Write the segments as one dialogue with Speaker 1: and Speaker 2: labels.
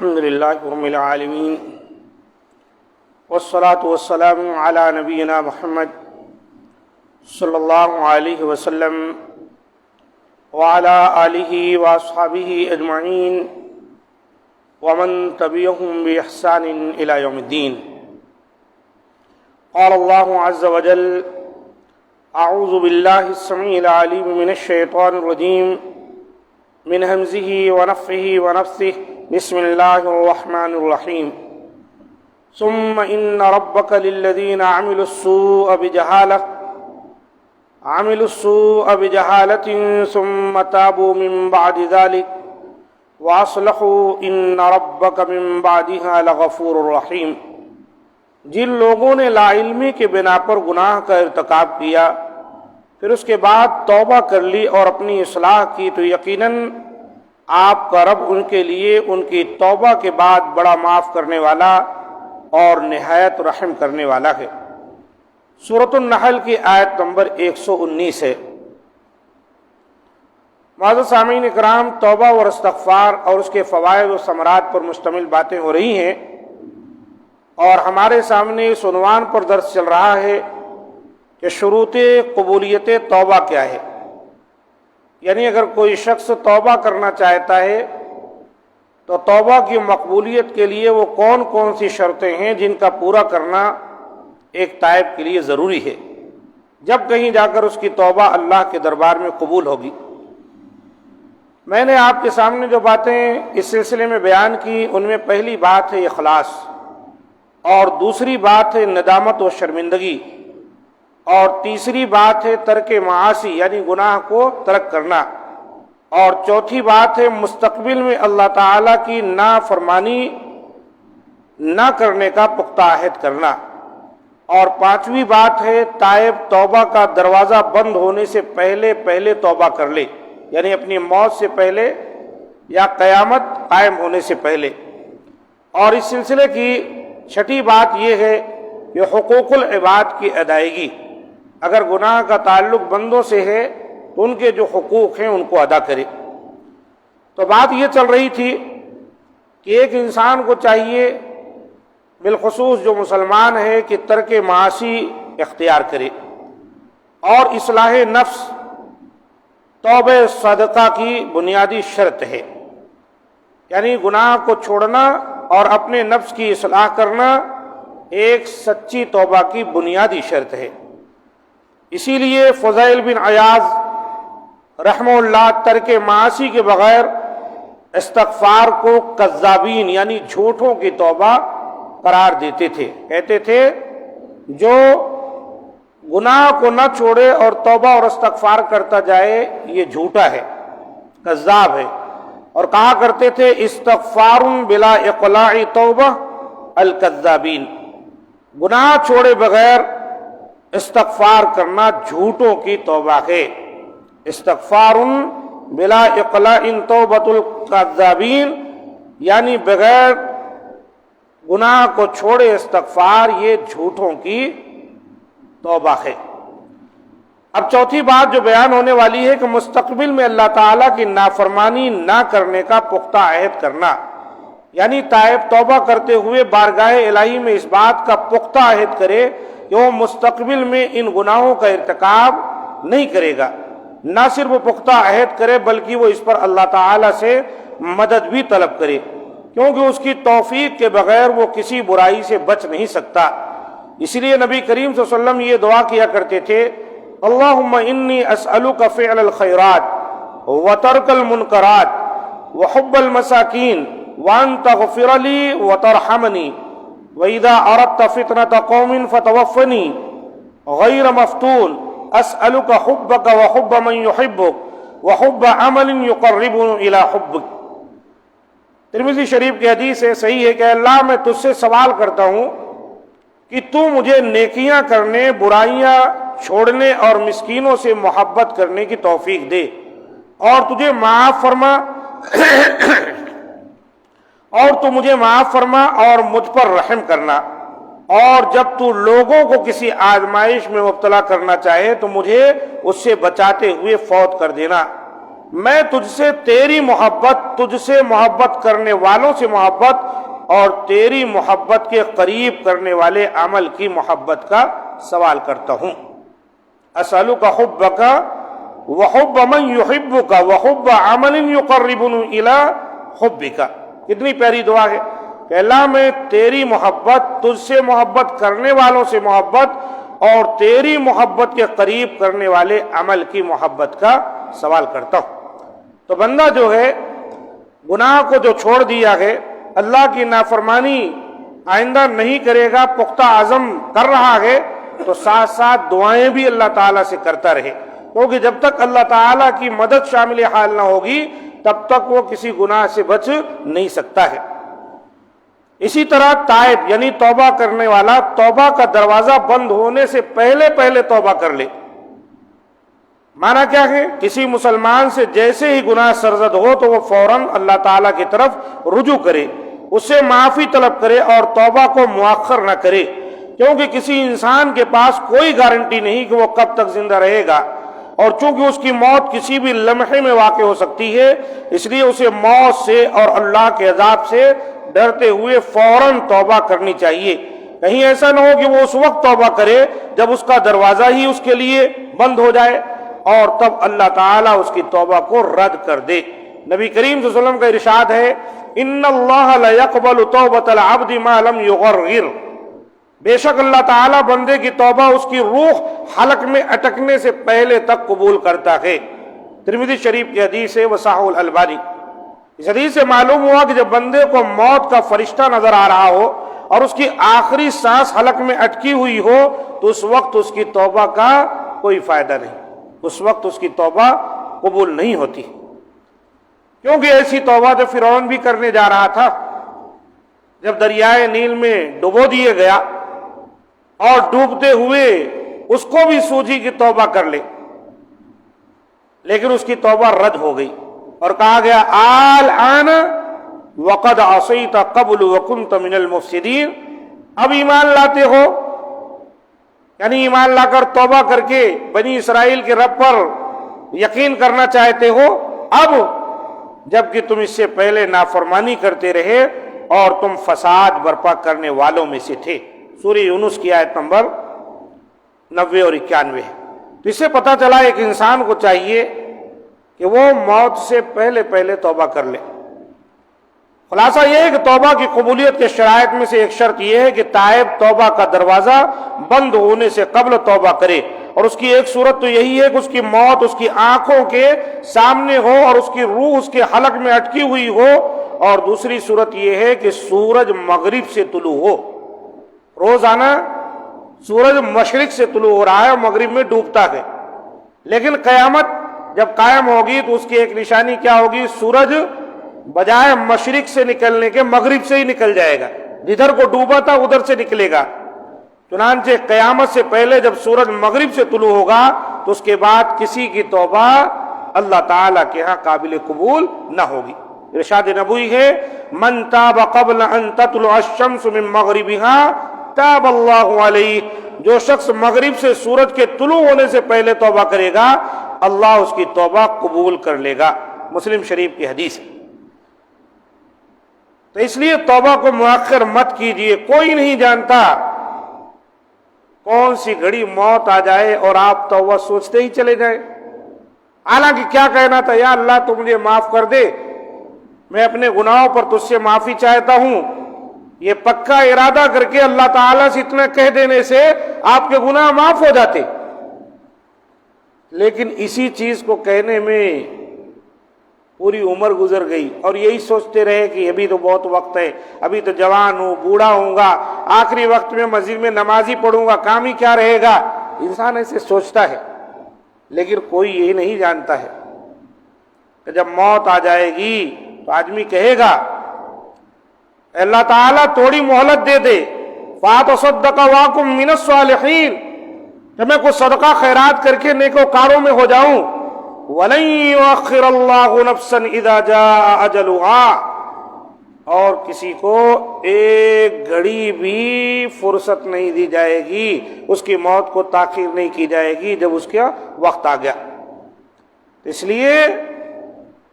Speaker 1: الحمد لله رب العالمين والصلاة والسلام على نبينا محمد صلی اللہ علیہ وسلم وعلى آلہ واصحابہ اجمعین ومن تبعهم بإحسان إلى يوم الدين. قال الله عز وجل: أعوذ بالله السميع العليم من الشيطان الرجيم من همزه ونفخه ونفثه. بسم الله الرحمن الرحيم. ثم إن ربك للذين عملوا السوء بجهالة ثم تابوا من بعد ذلك وأصلحوا إن ربك من بعدها لغفور رحيم. جن لوگوں نے لا علمی کے بنا پر گناہ کا ارتکاب کیا پھر اس کے بعد توبہ کر لی اور اپنی اصلاح کی تو یقیناً آپ کا رب ان کے لیے ان کی توبہ کے بعد بڑا معاف کرنے والا اور نہایت رحم کرنے والا ہے. سورۃ النحل کی آیت نمبر 119 ہے. معزز سامعین اکرام، توبہ اور استغفار اور اس کے فوائد و ثمرات پر مشتمل باتیں ہو رہی ہیں، اور ہمارے سامنے اس عنوان پر درس چل رہا ہے کہ شروط قبولیت توبہ کیا ہے. یعنی اگر کوئی شخص توبہ کرنا چاہتا ہے تو توبہ کی مقبولیت کے لیے وہ کون کون سی شرطیں ہیں جن کا پورا کرنا ایک تائب کے لیے ضروری ہے، جب کہیں جا کر اس کی توبہ اللہ کے دربار میں قبول ہوگی. میں نے آپ کے سامنے جو باتیں اس سلسلے میں بیان کی ان میں پہلی بات ہے اخلاص، اور دوسری بات ہے ندامت و شرمندگی، اور تیسری بات ہے ترک معاصی یعنی گناہ کو ترک کرنا، اور چوتھی بات ہے مستقبل میں اللہ تعالیٰ کی نافرمانی نہ کرنے کا پختہ عہد کرنا، اور پانچویں بات ہے تائب توبہ کا دروازہ بند ہونے سے پہلے توبہ کر لے، یعنی اپنی موت سے پہلے یا قیامت قائم ہونے سے پہلے. اور اس سلسلے کی چھٹی بات یہ ہے کہ حقوق العباد کی ادائیگی. اگر گناہ کا تعلق بندوں سے ہے تو ان کے جو حقوق ہیں ان کو ادا کرے. تو بات یہ چل رہی تھی کہ ایک انسان کو چاہیے، بالخصوص جو مسلمان ہے، کہ ترک معاصی اختیار کرے، اور اصلاح نفس توبہ صادقہ کی بنیادی شرط ہے. یعنی گناہ کو چھوڑنا اور اپنے نفس کی اصلاح کرنا ایک سچی توبہ کی بنیادی شرط ہے. اسی لیے فضیل بن عیاض رحمہ اللہ ترک معاصی کے بغیر استغفار کو کذابین یعنی جھوٹوں کی توبہ قرار دیتے تھے. کہتے تھے جو گناہ کو نہ چھوڑے اور توبہ اور استغفار کرتا جائے یہ جھوٹا ہے، کذاب ہے. اور کہا کرتے تھے استغفار بلا اقلاع توبہ الکذابین، گناہ چھوڑے بغیر استغفار کرنا جھوٹوں کی توبہ ہے. استغفار بلا اقلاع توبۃ الکذابین یعنی بغیر گناہ کو چھوڑے استغفار یہ جھوٹوں کی توبہ ہے. اب چوتھی بات جو بیان ہونے والی ہے کہ مستقبل میں اللہ تعالیٰ کی نافرمانی نہ کرنے کا پختہ عہد کرنا، یعنی تائب توبہ کرتے ہوئے بارگاہ الہی میں اس بات کا پختہ عہد کرے کہ وہ مستقبل میں ان گناہوں کا ارتکاب نہیں کرے گا. نہ صرف وہ پختہ عہد کرے بلکہ وہ اس پر اللہ تعالیٰ سے مدد بھی طلب کرے، کیونکہ اس کی توفیق کے بغیر وہ کسی برائی سے بچ نہیں سکتا. اس لیے نبی کریم صلی اللہ علیہ وسلم یہ دعا کیا کرتے تھے: اللہم انی اسألک فعل الخیرات وترک المنکرات وحب المساکین وان تغفر لی وترحمنی وَإِذَا أَرَدْتَ فِتْنَةَ قَوْمٍ فَتَوَفَّنِي غَيْرَ مَفْتُونٍ أَسْأَلُكَ حُبَّكَ وَحُبَّ مَنْ يُحِبُّكَ وَحُبَّ عَمَلٍ يُقَرِّبُنِي إِلَى حُبِّكَ. ترمذی شریف کی حدیث ہے، صحیح ہے کہ اللہ میں تجھ سے سوال کرتا ہوں کہ تو مجھے نیکیاں کرنے، برائیاں چھوڑنے اور مسکینوں سے محبت کرنے کی توفیق دے، اور تجھے معاف فرما اور مجھ پر رحم کرنا، اور جب تو لوگوں کو کسی آزمائش میں مبتلا کرنا چاہے تو مجھے اس سے بچاتے ہوئے فوت کر دینا. میں تجھ سے تیری محبت، تجھ سے محبت کرنے والوں سے محبت اور تیری محبت کے قریب کرنے والے عمل کی محبت کا سوال کرتا ہوں۔ اسألک حبک وحب من یحبک وحب عمل یقربنی الی حبک۔ کتنی پیاری دعا ہے کہ اللہ میں تیری محبت، تجھ سے محبت کرنے والوں سے محبت اور تیری محبت کے قریب کرنے والے عمل کی محبت کا سوال کرتا ہوں۔ تو بندہ جو ہے گناہ کو جو چھوڑ دیا ہے، اللہ کی نافرمانی آئندہ نہیں کرے گا، پختہ عزم کر رہا ہے، تو ساتھ ساتھ دعائیں بھی اللہ تعالیٰ سے کرتا رہے، کیونکہ جب تک اللہ تعالیٰ کی مدد شامل حال نہ ہوگی تب تک وہ کسی گناہ سے بچ نہیں سکتا ہے۔ اسی طرح تائب یعنی توبہ کرنے والا توبہ کا دروازہ بند ہونے سے پہلے پہلے توبہ کر لے۔ معنی کیا ہے؟ کسی مسلمان سے جیسے ہی گناہ سرزد ہو تو وہ فوراً اللہ تعالیٰ کی طرف رجوع کرے، اس سے معافی طلب کرے اور توبہ کو مؤخر نہ کرے، کیونکہ کسی انسان کے پاس کوئی گارنٹی نہیں کہ وہ کب تک زندہ رہے گا، اور چونکہ اس کی موت کسی بھی لمحے میں واقع ہو سکتی ہے، اس لیے اسے موت سے اور اللہ کے عذاب سے ڈرتے ہوئے فوراً توبہ کرنی چاہیے۔ کہیں ایسا نہ ہو کہ وہ اس وقت توبہ کرے جب اس کا دروازہ ہی اس کے لیے بند ہو جائے اور تب اللہ تعالیٰ اس کی توبہ کو رد کر دے۔ نبی کریم صلی اللہ علیہ وسلم کا ارشاد ہے، ان اللہ لا يقبل توبۃ العبد ما لم یغرغر۔ بے شک اللہ تعالیٰ بندے کی توبہ اس کی روح حلق میں اٹکنے سے پہلے تک قبول کرتا ہے۔ ترمذی شریف کی حدیث ہے، وصححہ الالبانی۔ اس حدیث سے معلوم ہوا کہ جب بندے کو موت کا فرشتہ نظر آ رہا ہو اور اس کی آخری سانس حلق میں اٹکی ہوئی ہو تو اس وقت اس کی توبہ کا کوئی فائدہ نہیں، اس وقت اس کی توبہ قبول نہیں ہوتی، کیونکہ ایسی توبہ جو فرعون بھی کرنے جا رہا تھا، جب دریائے نیل میں ڈبو دیے گیا اور ڈوبتے ہوئے اس کو بھی سوجی کی توبہ کر لے، لیکن اس کی توبہ رد ہو گئی اور کہا گیا الآن وقد عصیت قبل وکنت من المفسدین۔ اب ایمان لاتے ہو، یعنی ایمان لا کر توبہ کر کے بنی اسرائیل کے رب پر یقین کرنا چاہتے ہو، اب جبکہ تم اس سے پہلے نافرمانی کرتے رہے اور تم فساد برپا کرنے والوں میں سے تھے۔ سورہ یونس کی آیت نمبر 90 اور 91 ہے۔ تو اس سے پتہ چلا ایک انسان کو چاہیے کہ وہ موت سے پہلے پہلے توبہ کر لے۔ خلاصہ یہ ہے کہ توبہ کی قبولیت کے شرائط میں سے ایک شرط یہ ہے کہ تائب توبہ کا دروازہ بند ہونے سے قبل توبہ کرے، اور اس کی ایک صورت تو یہی ہے کہ اس کی موت اس کی آنکھوں کے سامنے ہو اور اس کی روح اس کے حلق میں اٹکی ہوئی ہو، اور دوسری صورت یہ ہے کہ سورج مغرب سے طلوع ہو۔ روزانہ سورج مشرق سے طلوع ہو رہا ہے اور مغرب میں ڈوبتا ہے، لیکن قیامت جب قائم ہوگی تو اس کی ایک نشانی کیا ہوگی؟ سورج بجائے مشرق سے نکلنے کے مغرب سے ہی نکل جائے گا، جدھر کو ڈوبا تھا ادھر سے نکلے گا۔ چنانچہ قیامت سے پہلے جب سورج مغرب سے طلوع ہوگا تو اس کے بعد کسی کی توبہ اللہ تعالیٰ کے ہاں قابل قبول نہ ہوگی۔ ارشاد نبوی ہے، من تاب قبل ان تطلع الشمس من مغربها تاب اللہ علیہ۔ جو شخص مغرب سے سورج کے طلوع ہونے سے پہلے توبہ کرے گا اللہ اس کی توبہ قبول کر لے گا۔ مسلم شریف کی حدیث ہے۔ تو اس لیے توبہ کو مؤخر مت کیجیے، کوئی نہیں جانتا کون سی گھڑی موت آ جائے اور آپ توبہ سوچتے ہی چلے جائیں۔ حالانکہ کیا کہنا تھا، یا اللہ تو مجھے معاف کر دے، میں اپنے گناہوں پر تجھ سے معافی چاہتا ہوں، یہ پکا ارادہ کر کے اللہ تعالیٰ سے اتنا کہہ دینے سے آپ کے گناہ معاف ہو جاتے۔ لیکن اسی چیز کو کہنے میں پوری عمر گزر گئی اور یہی سوچتے رہے کہ ابھی تو بہت وقت ہے، ابھی تو جوان ہوں، بوڑھا ہوں گا، آخری وقت میں مسجد میں نمازی پڑھوں گا، کام ہی کیا رہے گا۔ انسان ایسے سوچتا ہے، لیکن کوئی یہ نہیں جانتا ہے کہ جب موت آ جائے گی تو آدمی کہے گا اللہ تعالیٰ تھوڑی مہلت دے دے، فَأَتَصَدَّقَ وَأَكُن مِّنَ الصَّالِحِينَ، کہ میں کچھ صدقہ خیرات کر کے نیکوکاروں میں ہو جاؤں۔ وَلَن يُؤَخِّرَ اللَّهُ نَفْسًا إِذَا جَاءَ أَجَلُهَا، اور کسی کو ایک گھڑی بھی فرصت نہیں دی جائے گی، اس کی موت کو تاخیر نہیں کی جائے گی جب اس کا وقت آ گیا۔ اس لیے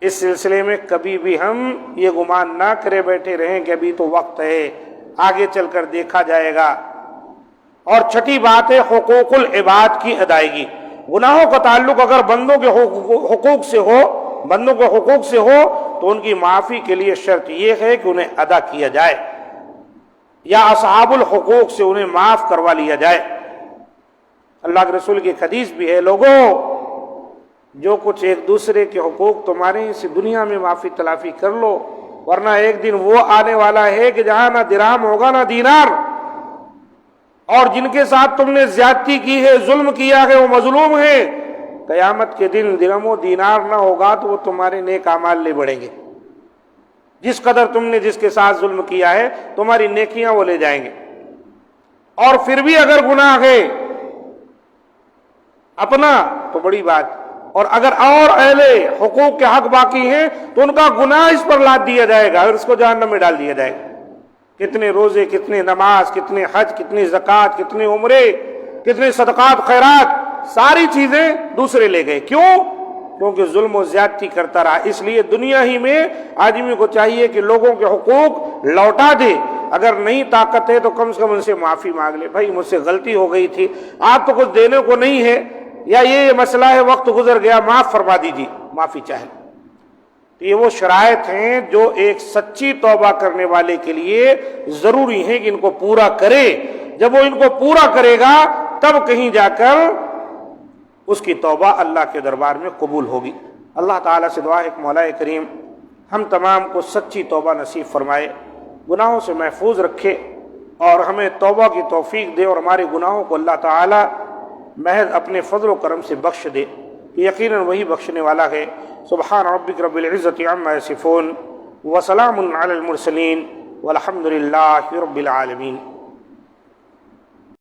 Speaker 1: اس سلسلے میں کبھی بھی ہم یہ گمان نہ کرے بیٹھے رہیں کہ ابھی تو وقت ہے، آگے چل کر دیکھا جائے گا۔ اور چھٹی بات ہے حقوق العباد کی ادائیگی۔ گناہوں کا تعلق اگر بندوں کے حقوق سے ہو تو ان کی معافی کے لیے شرط یہ ہے کہ انہیں ادا کیا جائے یا اصحاب الحقوق سے انہیں معاف کروا لیا جائے۔ اللہ کے رسول کی حدیث بھی ہے، لوگوں جو کچھ ایک دوسرے کے حقوق تمہارے ہیں اسے دنیا میں معافی تلافی کر لو، ورنہ ایک دن وہ آنے والا ہے کہ جہاں نہ درہم ہوگا نہ دینار، اور جن کے ساتھ تم نے زیادتی کی ہے، ظلم کیا ہے، وہ مظلوم ہے۔ قیامت کے دن درہم و دینار نہ ہوگا تو وہ تمہارے نیک اعمال لے بڑھیں گے، جس قدر تم نے جس کے ساتھ ظلم کیا ہے تمہاری نیکیاں وہ لے جائیں گے۔ اور پھر بھی اگر گناہ ہے اپنا تو بڑی بات، اور اگر اور اہل حقوق کے حق باقی ہیں تو ان کا گناہ اس پر لاد دیا جائے گا اور اس کو جہنم میں ڈال دیا جائے گا۔ کتنے روزے، کتنے نماز، کتنے حج، کتنی زکوٰۃ، کتنے عمرے، کتنے صدقات خیرات، ساری چیزیں دوسرے لے گئے۔ کیوں؟ کیونکہ ظلم و زیادتی کرتا رہا۔ اس لیے دنیا ہی میں آدمی کو چاہیے کہ لوگوں کے حقوق لوٹا دے، اگر نہیں طاقت ہے تو کم سے کم ان سے معافی مانگ لے، بھائی مجھ سے غلطی ہو گئی تھی، آپ تو کچھ دینے کو نہیں ہے، یا یہ مسئلہ ہے وقت گزر گیا، معاف فرما دیجیے، معافی چاہے۔ یہ وہ شرائط ہیں جو ایک سچی توبہ کرنے والے کے لیے ضروری ہیں کہ ان کو پورا کرے۔ جب وہ ان کو پورا کرے گا تب کہیں جا کر اس کی توبہ اللہ کے دربار میں قبول ہوگی۔ اللہ تعالیٰ سے دعا ہے کہ مولا کریم ہم تمام کو سچی توبہ نصیب فرمائے، گناہوں سے محفوظ رکھے اور ہمیں توبہ کی توفیق دے، اور ہمارے گناہوں کو اللہ تعالیٰ محض اپنے فضل و کرم سے بخش دے، یقیناً وہی بخشنے والا ہے۔ سبحان ربک رب العزت عما یصفون وسلام علی المرسلین والحمد للہ رب العالمین۔